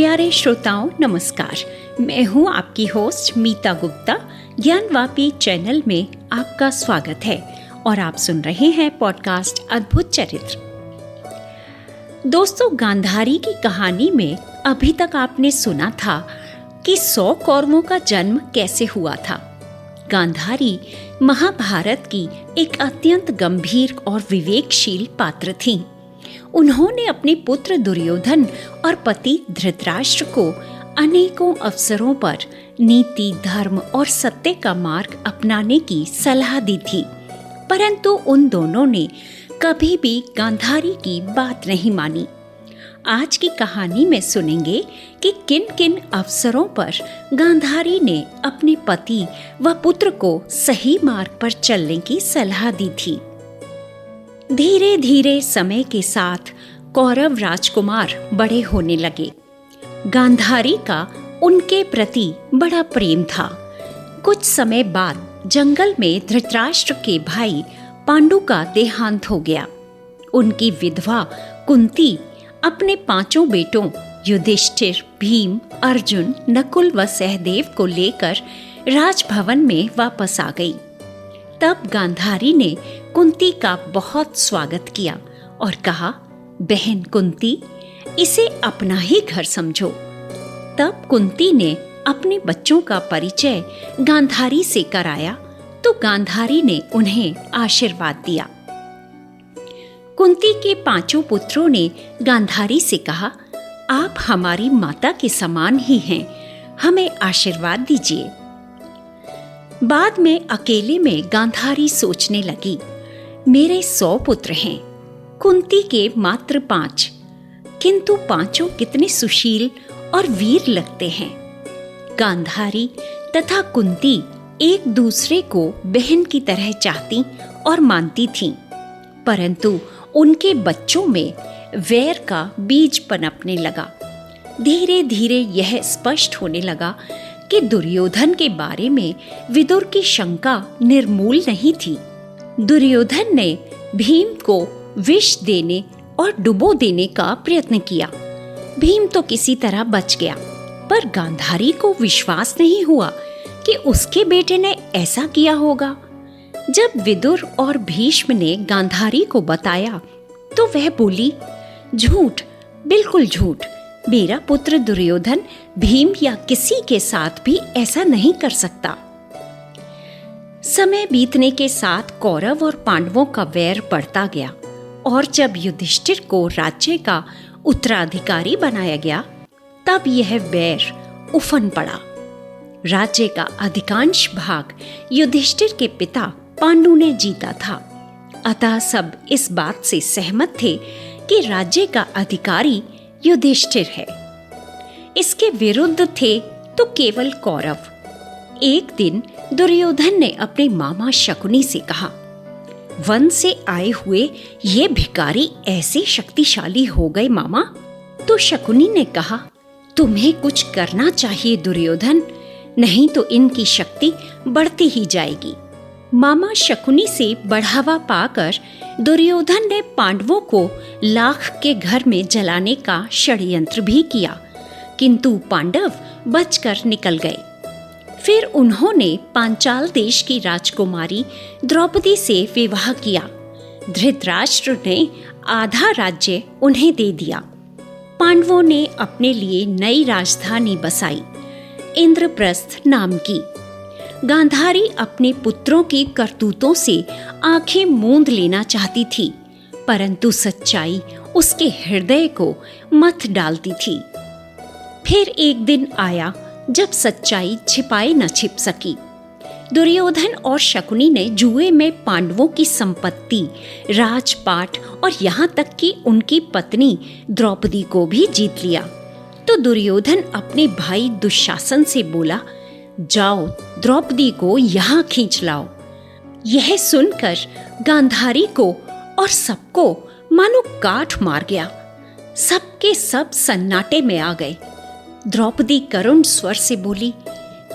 प्यारे श्रोताओं नमस्कार। मैं हूं आपकी होस्ट मीता गुप्ता। ज्ञानवापी चैनल में आपका स्वागत है और आप सुन रहे हैं पॉडकास्ट अद्भुत चरित्र। दोस्तों, गांधारी की कहानी में अभी तक आपने सुना था कि 100 कौरवों का जन्म कैसे हुआ था। गांधारी महाभारत की एक अत्यंत गंभीर और विवेकशील पात्र थीं। उन्होंने अपने पुत्र दुर्योधन और पति धृतराष्ट्र को अनेकों अवसरों पर नीति, धर्म और सत्य का मार्ग अपनाने की सलाह दी थी, परंतु उन दोनों ने कभी भी गांधारी की बात नहीं मानी। आज की कहानी में सुनेंगे कि किन किन अवसरों पर गांधारी ने अपने पति व पुत्र को सही मार्ग पर चलने की सलाह दी थी। धीरे धीरे समय के साथ कौरव राजकुमार बड़े होने लगे। गांधारी का उनके प्रति बड़ा प्रेम था। कुछ समय बाद जंगल में धृतराष्ट्र के भाई पांडु का देहांत हो गया। उनकी विधवा कुंती अपने 5 बेटों युधिष्ठिर, भीम, अर्जुन, नकुल व सहदेव को लेकर राजभवन में वापस आ गई। तब गांधारी ने कुंती का बहुत स्वागत किया और कहा, बहन कुंती, इसे अपना ही घर समझो। तब कुंती ने अपने बच्चों का परिचय गांधारी से कराया तो गांधारी ने उन्हें आशीर्वाद दिया। कुंती के 5 पुत्रों ने गांधारी से कहा, आप हमारी माता के समान ही हैं, हमें आशीर्वाद दीजिए। बाद में अकेले में गांधारी सोचने लगी, मेरे 100 पुत्र हैं, कुंती के मात्र 5, किंतु 5 कितने सुशील और वीर लगते हैं। गांधारी तथा कुंती एक दूसरे को बहन की तरह चाहती और मानती थीं, परंतु उनके बच्चों में वैर का बीज पनपने लगा। धीरे धीरे यह स्पष्ट होने लगा कि दुर्योधन के बारे में विदुर की शंका निर्मूल नहीं थी। दुर्योधन ने भीम को विष देने और डुबो देने का प्रयत्न किया। भीम तो किसी तरह बच गया, पर गांधारी को विश्वास नहीं हुआ कि उसके बेटे ने ऐसा किया होगा। जब विदुर और भीष्म ने गांधारी को बताया तो वह बोली, झूठ, बिल्कुल झूठ। मेरा पुत्र दुर्योधन भीम या किसी के साथ भी ऐसा नहीं कर सकता। समय बीतने के साथ कौरव और पांडवों का वैर बढ़ता गया और जब युधिष्ठिर को राज्य का उत्तराधिकारी बनाया गया तब यह वैर उफन पड़ा। राज्य का अधिकांश भाग युधिष्ठिर के पिता पांडु ने जीता था, अतः सब इस बात से सहमत थे कि राज्य का अधिकारी युधिष्ठिर है। इसके विरुद्ध थे तो केवल कौरव। एक दिन दुर्योधन ने अपने मामा शकुनी से कहा, वन से आए हुए ये भिखारी ऐसे शक्तिशाली हो गए मामा। तो शकुनी ने कहा, तुम्हें कुछ करना चाहिए दुर्योधन, नहीं तो इनकी शक्ति बढ़ती ही जाएगी। मामा शकुनी से बढ़ावा पाकर दुर्योधन ने पांडवों को लाख के घर में जलाने का षड्यंत्र भी किया, किंतु पांडव बचकर निकल गए। फिर उन्होंने पांचाल देश की राजकुमारी द्रौपदी से विवाह किया। धृतराष्ट्र ने आधा राज्य उन्हें दे दिया। पांडवों ने अपने लिए नई राजधानी बसाई, इंद्रप्रस्थ नाम की। गांधारी अपने पुत्रों की करतूतों से आंखें मूंद लेना चाहती थी, परंतु सच्चाई उसके हृदय को मथ डालती थी। फिर एक दिन आया जब सच्चाई छिपाई न छिप सकी। दुर्योधन और शकुनी ने जुए में पांडवों की संपत्ति, राजपाट और यहाँ तक कि उनकी पत्नी द्रौपदी को भी जीत लिया। तो दुर्योधन अपने भाई दुशासन से बोला, जाओ द्रौपदी को यहाँ खींच लाओ। यह सुनकर गांधारी को और सबको मानो काठ मार गया। सबके सब सन्नाटे में आ गए। द्रौपदी करुण स्वर से बोली,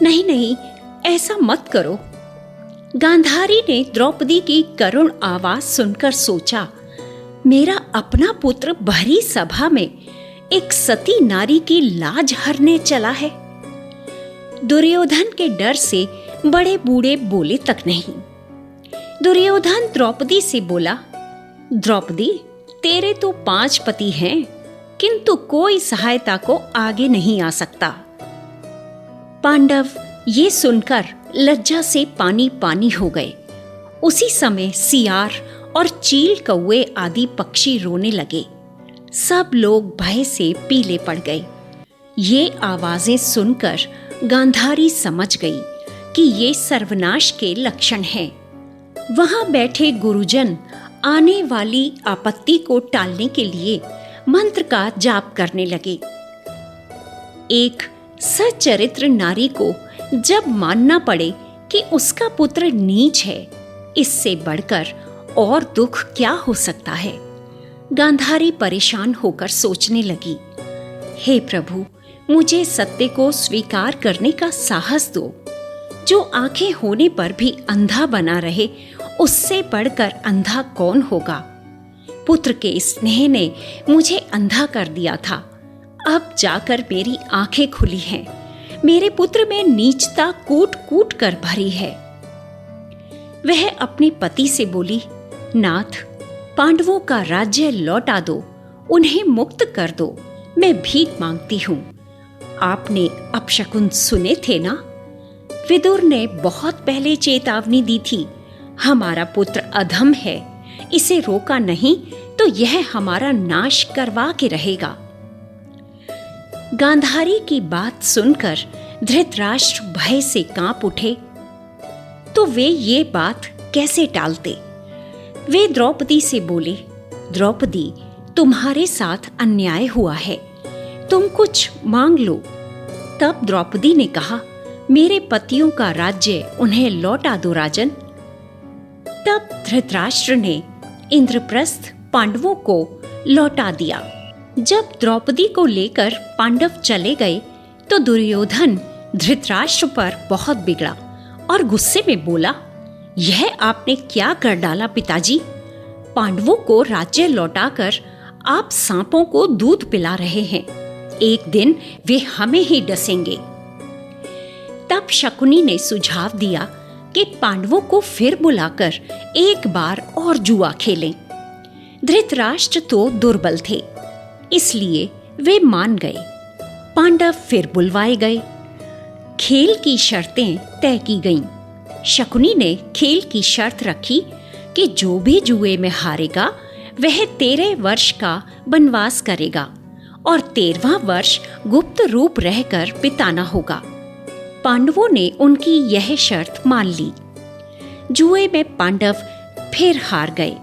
नहीं नहीं, ऐसा मत करो। गांधारी ने द्रौपदी की करुण आवाज सुनकर सोचा, मेरा अपना पुत्र भरी सभा में एक सती नारी की लाज हरने चला है। दुर्योधन के डर से बड़े बूढ़े बोले तक नहीं। दुर्योधन द्रौपदी से बोला, द्रौपदी, तेरे तो 5 पति हैं, किंतु कोई सहायता को आगे नहीं आ सकता। पांडव ये सुनकर लज्जा से पानी पानी हो गए। उसी समय सियार और चील कौवे आदि पक्षी रोने लगे। सब लोग भय से पीले पड़ गए। ये आवाजें सुनकर गांधारी समझ गई कि ये सर्वनाश के लक्षण हैं। वहां बैठे गुरुजन आने वाली आपत्ति को टालने के लिए मंत्र का जाप करने लगे। एक सच्चरित्र नारी को जब मानना पड़े कि उसका पुत्र नीच है, इससे बढ़कर और दुख क्या हो सकता है। गांधारी परेशान होकर सोचने लगी, हे प्रभु, मुझे सत्य को स्वीकार करने का साहस दो। जो आंखें होने पर भी अंधा बना रहे, उससे बढ़कर अंधा कौन होगा। पुत्र के स्नेह ने मुझे अंधा कर दिया था, अब जाकर मेरी आंखें खुली हैं। मेरे पुत्र में नीचता कूट कूट कर भरी है। वह अपने पति से बोली, नाथ, पांडवों का राज्य लौटा दो, उन्हें मुक्त कर दो, मैं भीख मांगती हूं। आपने अपशकुन सुने थे ना? विदुर ने बहुत पहले चेतावनी दी थी, हमारा पुत्र अधम है, इसे रोका नहीं तो यह हमारा नाश करवा के रहेगा। गांधारी की बात सुनकर धृतराष्ट्र भय से कांप उठे, तो वे ये बात कैसे टालते। वे द्रौपदी से बोले, द्रौपदी, तुम्हारे साथ अन्याय हुआ है, तुम कुछ मांग लो। तब द्रौपदी ने कहा, मेरे पतियों का राज्य उन्हें लौटा दो राजन। तब धृतराष्ट्र ने इंद्रप्रस्थ पांडवों को लौटा दिया। जब द्रौपदी को लेकर पांडव चले गए तो दुर्योधन धृतराष्ट्र पर बहुत बिगड़ा और गुस्से में बोला, यह आपने क्या कर डाला पिताजी? पांडवों को राज्य लौटाकर आप सांपों को दूध पिला रहे हैं। एक दिन वे हमें ही डसेंगे। तब शकुनी ने सुझाव दिया कि पांडवों को फिर बुलाकर एक बार और जुआ खेलें। धृतराष्ट्र तो दुर्बल थे, इसलिए वे मान गए। पांडव फिर बुलवाए गए। खेल की शर्तें तय की गईं। शकुनी ने खेल की शर्त रखी कि जो भी जुए में हारेगा वह 13 वर्ष का वनवास करेगा और 13वां वर्ष गुप्त रूप रहकर बिताना होगा। पांडवों ने उनकी यह शर्त मान ली। जुए में पांडव फिर हार गए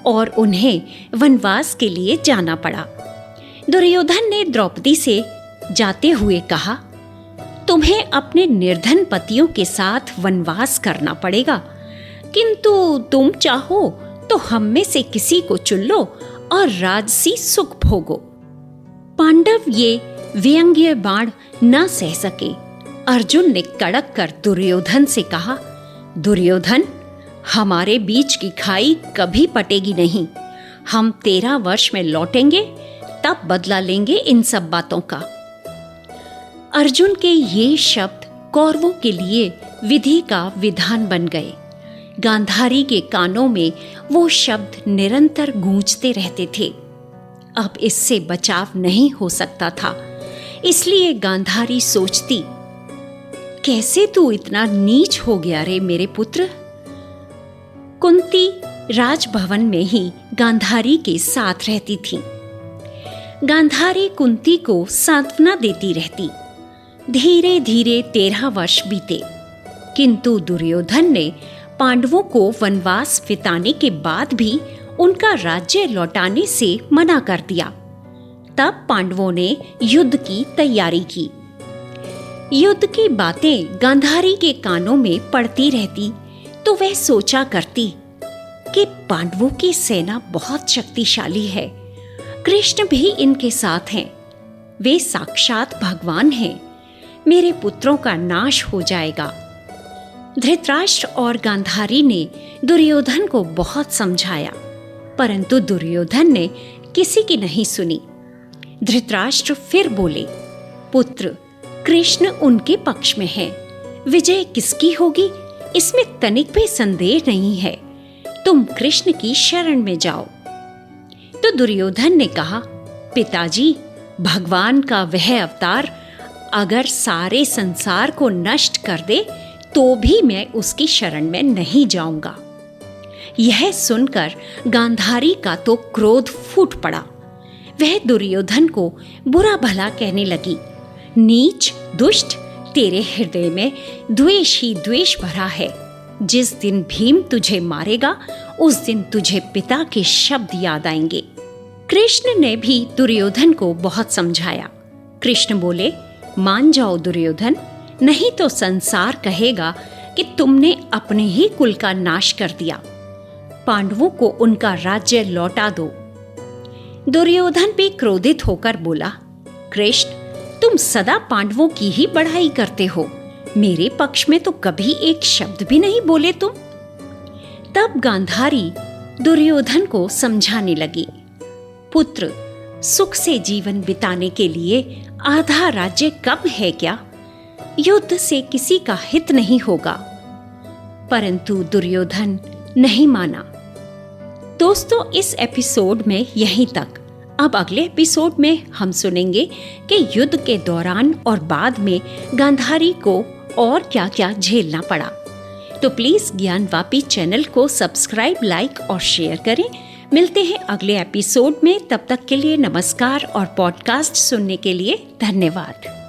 और उन्हें वनवास के लिए जाना पड़ा। दुर्योधन ने द्रौपदी से जाते हुए कहा, तुम्हें अपने निर्धन पतियों के साथ वनवास करना पड़ेगा, किंतु तुम चाहो तो हम में से किसी को चुन लो और राजसी सुख भोगो। पांडव ये व्यंग्य बाण न सह सके। अर्जुन ने कड़क कर दुर्योधन से कहा, दुर्योधन, हमारे बीच की खाई कभी पटेगी नहीं। हम 13 वर्ष में लौटेंगे, तब बदला लेंगे इन सब बातों का। अर्जुन के ये शब्द कौरवों के लिए विधि का विधान बन गए। गांधारी के कानों में वो शब्द निरंतर गूंजते रहते थे। अब इससे बचाव नहीं हो सकता था, इसलिए गांधारी सोचती, कैसे तू इतना नीच हो गया रे मेरे पुत्र। कुंती राजभवन में ही गांधारी के साथ रहती थी। गांधारी कुंती को सांत्वना देती रहती। धीरे धीरे 13 वर्ष बीते, किंतु दुर्योधन ने पांडवों को वनवास बिताने के बाद भी उनका राज्य लौटाने से मना कर दिया। तब पांडवों ने युद्ध की तैयारी की। युद्ध की बातें गांधारी के कानों में पड़ती रहती तो वह सोचा करती कि पांडवों की सेना बहुत शक्तिशाली है, कृष्ण भी इनके साथ हैं, वे साक्षात भगवान हैं, मेरे पुत्रों का नाश हो जाएगा। धृतराष्ट्र और गांधारी ने दुर्योधन को बहुत समझाया, परंतु दुर्योधन ने किसी की नहीं सुनी। धृतराष्ट्र फिर बोले, पुत्र, कृष्ण उनके पक्ष में है। विजय किसकी होगी इसमें तनिक भी संदेह नहीं है। तुम कृष्ण की शरण में जाओ। तो दुर्योधन ने कहा, पिताजी, भगवान का वह अवतार अगर सारे संसार को नष्ट कर दे तो भी मैं उसकी शरण में नहीं जाऊंगा। यह सुनकर गांधारी का तो क्रोध फूट पड़ा। वह दुर्योधन को बुरा भला कहने लगी, नीच, दुष्ट, तेरे हृदय में द्वेष ही द्वेष भरा है। जिस दिन भीम तुझे मारेगा उस दिन तुझे पिता के शब्द याद आएंगे। कृष्ण ने भी दुर्योधन को बहुत समझाया। कृष्ण बोले, मान जाओ दुर्योधन, नहीं तो संसार कहेगा कि तुमने अपने ही कुल का नाश कर दिया। पांडवों को उनका राज्य लौटा दो। दुर्योधन भी क्रोधित होकर बोला, कृष्ण, तुम सदा पांडवों की ही बढ़ाई करते हो, मेरे पक्ष में तो कभी एक शब्द भी नहीं बोले तुम। तब गांधारी दुर्योधन को समझाने लगी, पुत्र, सुख से जीवन बिताने के लिए आधा राज्य कम है क्या? युद्ध से किसी का हित नहीं होगा। परंतु दुर्योधन नहीं माना। दोस्तों, इस एपिसोड में यहीं तक। अब अगले एपिसोड में हम सुनेंगे कि युद्ध के दौरान और बाद में गांधारी को और क्या क्या झेलना पड़ा। तो प्लीज ज्ञानवापी चैनल को सब्सक्राइब, लाइक और शेयर करें। मिलते हैं अगले एपिसोड में। तब तक के लिए नमस्कार और पॉडकास्ट सुनने के लिए धन्यवाद।